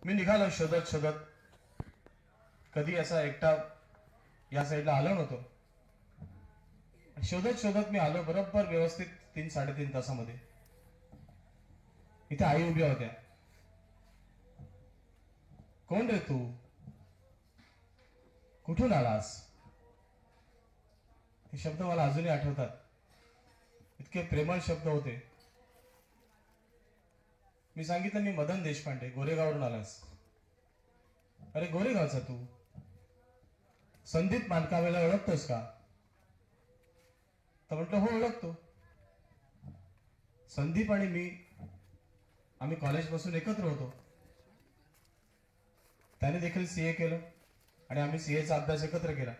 मी निघालो शोधत शोधत. कधी असा एकटा या साईडला आलो नव्हतो. शोधत शोधत मी आलो बरोबर व्यवस्थित 3-3.5 तासामध्ये. इथे आई उभ्या होत्या. कोण रे तू, कुठून आलास? हे शब्द मला अजूनही आठवतात. इतके प्रेमळ शब्द होते. मी सांगितलं मी मदन देशपांडे, गोरेगाववरून आलास. अरे गोरेगावचा तू? संदीप मानकावेला ओळखतोस का? तर म्हटलं हो ओळखतो. संदीप आणि मी आम्ही कॉलेजपासून एकत्र होतो. त्याने देखील सीए केलं आणि आम्ही सीएचा अभ्यास एकत्र केला.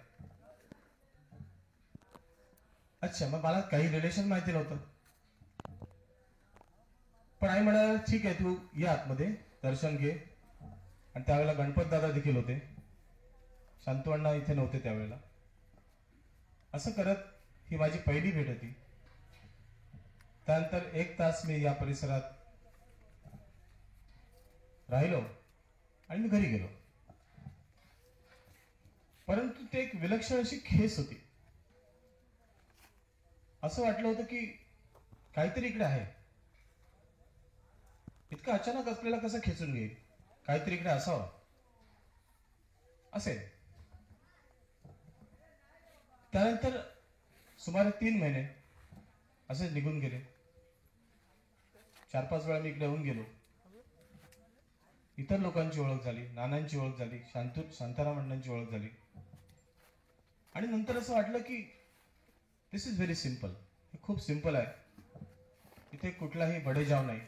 अच्छा, मग मला काही रिलेशन माहिती नव्हतं. पण आई म्हणाला ठीक आहे तू ये आतमध्ये दर्शन घे. आणि त्यावेळेला गणपत दादा देखील होते. शांतू अण्णा इथे नव्हते त्यावेळेला. असं करत ही माझी पहिली भेट होती. त्यानंतर 1 तास मी या परिसरात राहिलो आणि मी घरी गेलो. परंतु ते एक विलक्षण अशी खेस होती. असं वाटलं होतं की काहीतरी इकडे आहे. इतकं अचानक आपल्याला कसं खेचून घेईल, काहीतरी इकडे असावं असेल. त्यानंतर सुमारे 3 महिने असेच निघून गेले. 4-5 वेळा मी इकडे येऊन गेलो. इतर लोकांची ओळख झाली, नानांची ओळख झाली, शांताराम अण्णांची ओळख झाली. आणि नंतर असं वाटलं की दिस इज व्हेरी सिंपल. हे खूप सिंपल आहे. इथे कुठलाही बडेजाव नाही.